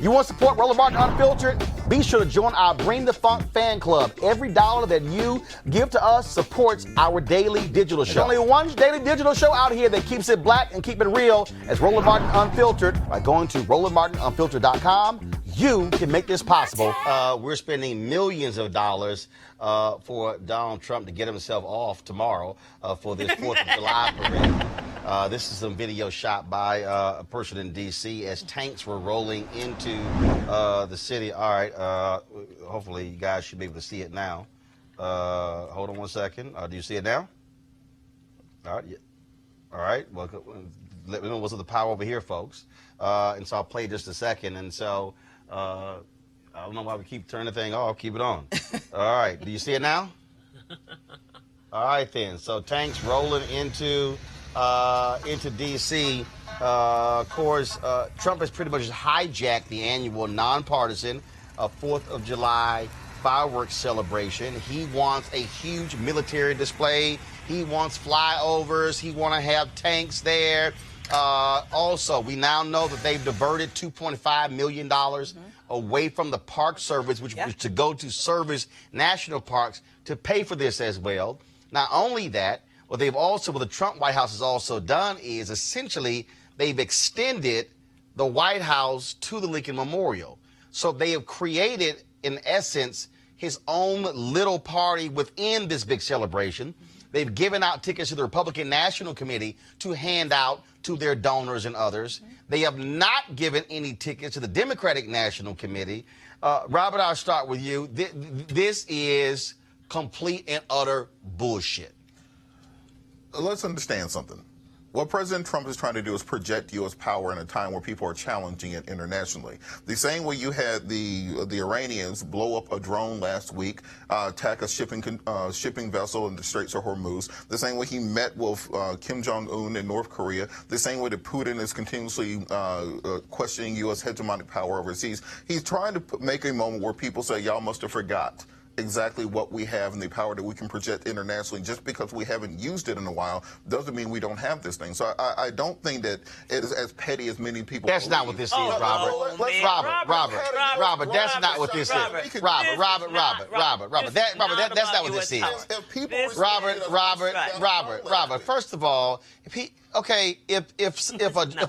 You want to support Roland Martin Unfiltered? Be sure to join our Bring the Funk fan club. Every dollar that you give to us supports our daily digital show. There's only one daily digital show out here that keeps it black and keep it real as Roland Martin Unfiltered. By going to RolandMartinUnfiltered.com, you can make this possible. We're spending millions of dollars for Donald Trump to get himself off tomorrow for this 4th of July parade. This is some video shot by a person in D.C. as tanks were rolling into the city. All right, hopefully you guys should be able to see it now. Hold on one second. Do you see it now? All right. Yeah. All right. Well, let me know what's the power over here, folks. And so I'll play just a second. And so I don't know why we keep turning the thing off. Keep it on. All right. Do you see it now? All right, then. So tanks rolling into D.C. Of course, Trump has pretty much hijacked the annual nonpartisan 4th of July fireworks celebration. He wants a huge military display. He wants flyovers. He wants to have tanks there. Also, we now know that they've diverted $2.5 million away from the Park Service, which was to go to service national parks to pay for this as well. Not only that, what the Trump White House has also done is essentially they've extended the White House to the Lincoln Memorial. So they have created, in essence, his own little party within this big celebration. They've given out tickets to the Republican National Committee to hand out to their donors and others. They have not given any tickets to the Democratic National Committee. Robert, I'll start with you. This is complete and utter bullshit. Let's understand something. What President Trump is trying to do is project U.S. power in a time where people are challenging it internationally. The same way you had the Iranians blow up a drone last week, attack a shipping vessel in the Straits of Hormuz. The same way he met with Kim Jong-un in North Korea. The same way that Putin is continuously questioning U.S. hegemonic power overseas. He's trying to make a moment where people say, y'all must have forgot exactly what we have and the power that we can project internationally. Just because we haven't used it in a while doesn't mean we don't have this thing. So I don't think that it is as petty as many people That's not what this is, Robert. Robert, that's not what this is. Robert, that's not what this is. Robert, first of all, if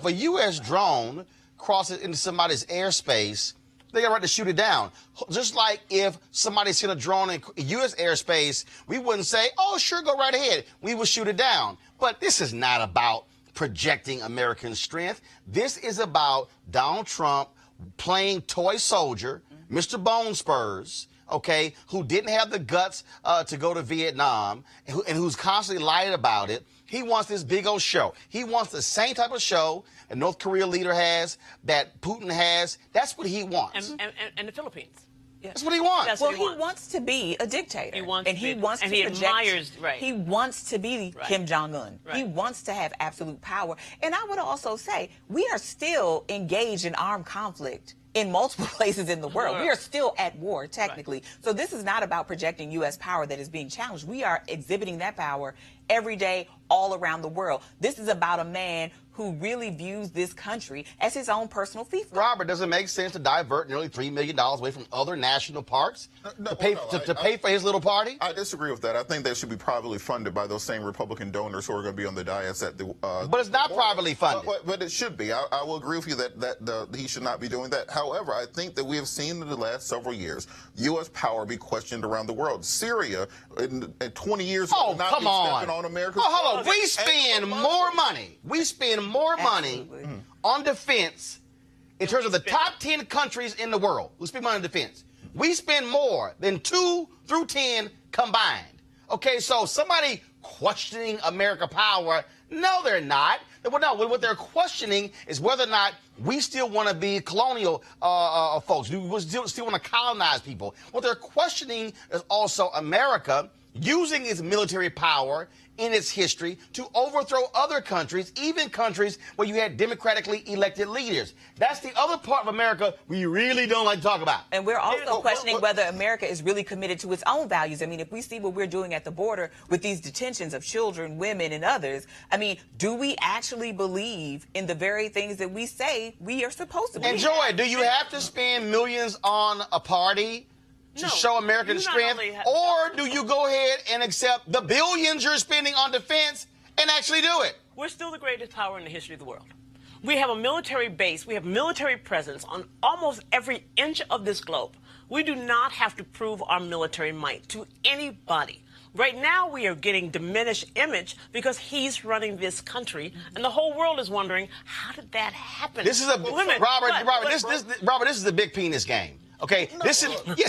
a U.S. drone crosses into somebody's airspace, they got a right to shoot it down. Just like if somebody's seen a drone in U.S. airspace, we wouldn't say, oh, sure, go right ahead. We would shoot it down. But this is not about projecting American strength. This is about Donald Trump playing toy soldier, Mr. Bone Spurs, okay, who didn't have the guts to go to Vietnam and who's constantly lied about it. He wants this big old show. He wants the same type of show a North Korea leader has, that Putin has. That's what he wants. And the Philippines. Yeah. That's what he wants. Well, he wants to be a dictator. He wants and to he be, wants and to he project. admires, right. He wants to be Kim Jong-un. Right. He wants to have absolute power. And I would also say we are still engaged in armed conflict in multiple places in the world. We are still at war, technically. Right. So this is not about projecting U.S. power that is being challenged. We are exhibiting that power every day, all around the world. This is about a man who really views this country as his own personal fiefdom. Robert, does it make sense to divert nearly $3 million away from other national parks to pay for his little party? I disagree with that. I think that should be privately funded by those same Republican donors who are going to be on the dais at the... but it's not privately funded. But it should be. I will agree with you that he should not be doing that. However, I think that we have seen in the last several years U.S. power be questioned around the world. Syria, in 20 years ago, not be stepping on America's... Oh, hold on. We spend more money. We spend more money on defense in terms of the top 10 countries in the world who spend money on defense. We spend more than 2 through 10 combined. Okay, so somebody questioning American power, no, they're not. What they're questioning is whether or not we still want to be colonial folks. We still want to colonize people. What they're questioning is also America using its military power in its history to overthrow other countries, even countries where you had democratically elected leaders. That's the other part of America we really don't like to talk about. And we're also questioning whether America is really committed to its own values. I mean, if we see what we're doing at the border with these detentions of children, women, and others, I mean, do we actually believe in the very things that we say we are supposed to believe? And Joy, do you have to spend millions on a party to show American strength, or do you go ahead and accept the billions you're spending on defense and actually do it? We're still the greatest power in the history of the world. We have a military base. We have military presence on almost every inch of this globe. We do not have to prove our military might to anybody. Right now, we are getting diminished image because he's running this country, and the whole world is wondering, how did that happen? This is Robert, this is the big penis game. Okay, yes,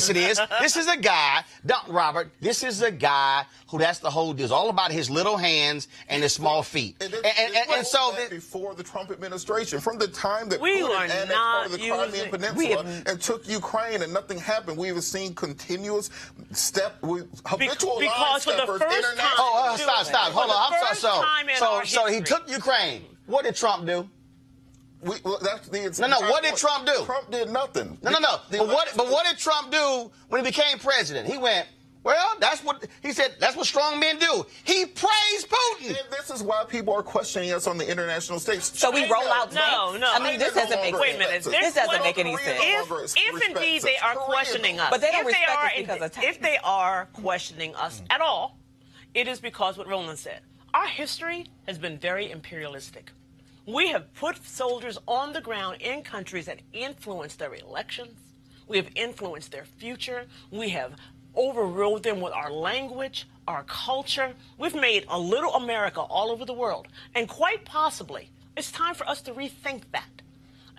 it is. This is a guy, Robert, this is a guy who that's the whole deal. It's all about his little hands and his small feet. And so before the Trump administration, from the time that Putin annexed part of the Crimean Peninsula and took Ukraine and nothing happened, we have seen continuous habitual because for the first time. Stop. Hold on. So he took Ukraine. What did Trump do? What did Trump do? Trump did nothing. But what did Trump do when he became president? He went, well, that's what strong men do. He praised Putin. And this is why people are questioning us on the international stage. So we roll out No. I mean, this doesn't make Wait a minute. This doesn't make any sense. If indeed they are questioning us, but they don't respect us because of time. If they are questioning us at all, it is because what Roland said. Our history has been very imperialistic. We have put soldiers on the ground in countries that influence their elections. We have influenced their future. We have overrode them with our language, our culture. We've made a little America all over the world. And quite possibly, it's time for us to rethink that.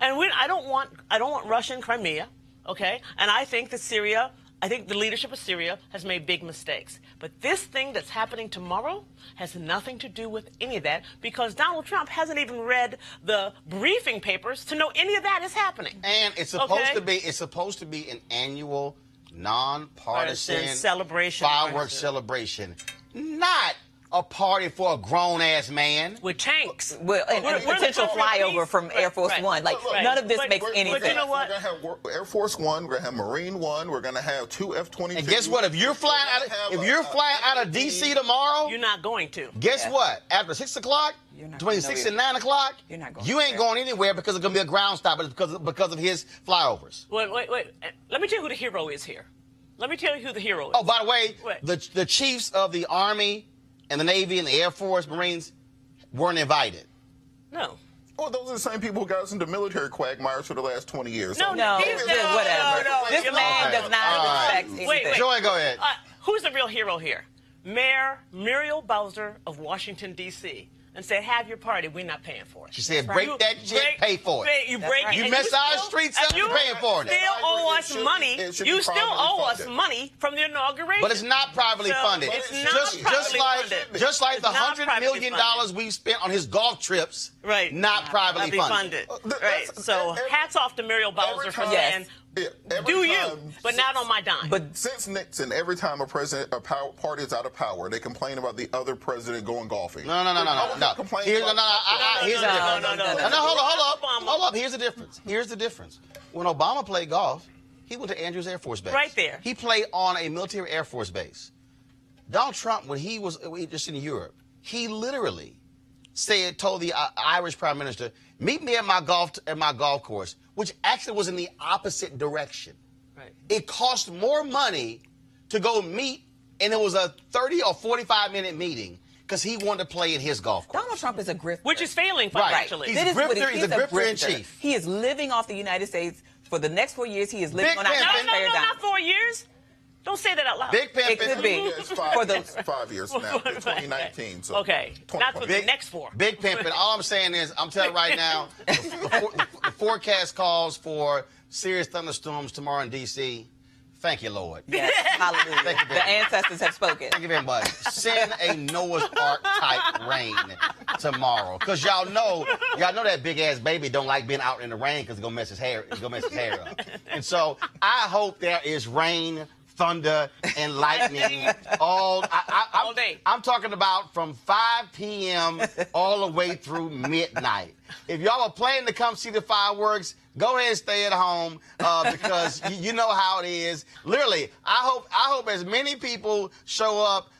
And I don't want Russian Crimea, okay? And I think the leadership of Syria has made big mistakes. But this thing that's happening tomorrow has nothing to do with any of that because Donald Trump hasn't even read the briefing papers to know any of that is happening. And it's supposed to be an annual nonpartisan celebration, fireworks celebration, not a party for a grown-ass man. With tanks. Well, and a potential flyover from Air Force One. Like, none of this makes any sense. But you know what? We're going to have Air Force One, we're going to have Marine One, we're going to have 2 F-22s. And guess what? If you're flying out of D.C. tomorrow, you're not going to. Guess what? After 6 o'clock, between 6 and 9 o'clock, you ain't going anywhere because it's going to be a ground stop, but it's because of his flyovers. Wait. Let me tell you who the hero is here. Let me tell you who the hero is. Oh, by the way, the chiefs of the Army and the Navy and the Air Force, Marines weren't invited. No. Well, those are the same people who got us into military quagmires for the last 20 years. No, whatever. This man does not respect anything. Wait. Joy, go ahead. Who's the real hero here? Mayor Muriel Bowser of Washington, D.C. and said, have your party, we're not paying for it. She said, break that shit, pay for it. You mess our streets up, you're paying for it. You still owe us money. You still owe us money from the inauguration. But it's not privately funded. It's not just like the $100 million we spent on his golf trips, not privately funded. Right. So hats off to Muriel Bowser for saying, do you, but not on my dime. But since Nixon, every time a party is out of power, they complain about the other president going golfing. No. Hold up. Here's the difference. When Obama played golf, he went to Andrews Air Force Base. Right there. He played on a military Air Force base. Donald Trump, when he was just in Europe, he literally told the Irish Prime Minister, meet me at my golf course, which actually was in the opposite direction. Right. It cost more money to go meet, and it was a 30 or 45-minute meeting because he wanted to play in his golf course. Donald Trump is a grifter. Which is failing financially. He's a grifter in chief. He is living off the United States for the next 4 years. He is living on our taxpayer dime. No, not 4 years. Don't say that out loud. Big pimping. It could be. It's 5 years from now, 2019. So okay, not for the next 4. Big pimping. All I'm saying is, I'm telling you right now, the forecast calls for serious thunderstorms tomorrow in D.C. Thank you, Lord. Yes, hallelujah. Thank you very the ancestors have spoken. Thank you very much. Send a Noah's Ark type rain tomorrow, because y'all know that big ass baby don't like being out in the rain because it's gonna mess his hair. It's gonna mess his hair up. And so I hope there is rain thunder and lightning all day. I'm talking about from 5 p.m. all the way through midnight. If y'all are planning to come see the fireworks, go ahead and stay at home because you know how it is. Literally, I hope as many people show up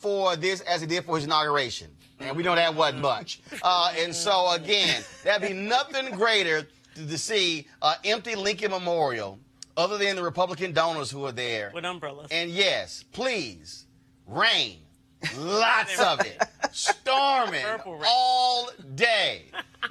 for this as they did for his inauguration. And we know that wasn't much. And so, again, that'd be nothing greater to see empty Lincoln Memorial other than the Republican donors who are there. With umbrellas. And yes, please, rain. Lots of it. Storming all day.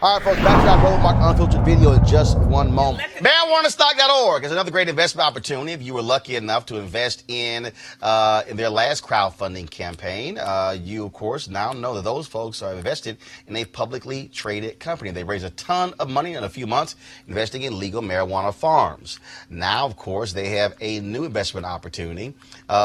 All right, folks, back to our Roland Martin Unfiltered video in just one moment. Marijuanastock.org is another great investment opportunity if you were lucky enough to invest in their last crowdfunding campaign. You, of course, now know that those folks are invested in a publicly traded company. They raised a ton of money in a few months investing in legal marijuana farms. Now, of course, they have a new investment opportunity,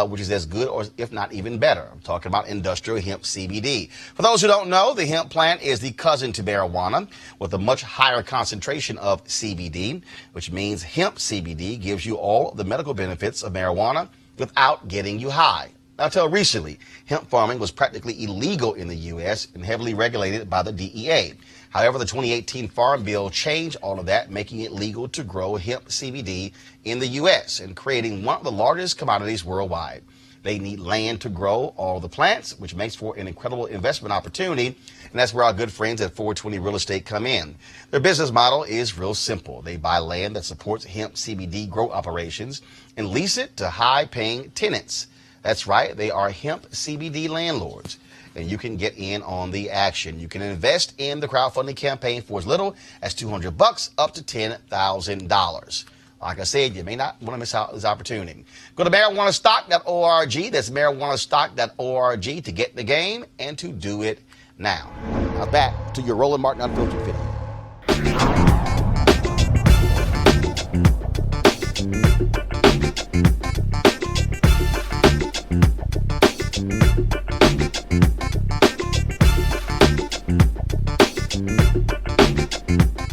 which is as good or if not even better. I'm talking about industrial hemp CBD. For those who don't know, the hemp plant is the cousin to marijuana with a much higher concentration of CBD, which means hemp CBD gives you all the medical benefits of marijuana without getting you high. Now, until recently, hemp farming was practically illegal in the U.S. and heavily regulated by the DEA. However, the 2018 Farm Bill changed all of that, making it legal to grow hemp CBD in the U.S. and creating one of the largest commodities worldwide. They need land to grow all the plants, which makes for an incredible investment opportunity. And that's where our good friends at 420 Real Estate come in. Their business model is real simple. They buy land that supports hemp CBD grow operations and lease it to high-paying tenants. That's right. They are hemp CBD landlords. And you can get in on the action. You can invest in the crowdfunding campaign for as little as $200 up to $10,000. Like I said, you may not want to miss out this opportunity. Go to marijuanastock.org. That's marijuanastock.org to get in the game and to do it now. Now back to your Roland Martin Unfiltered video.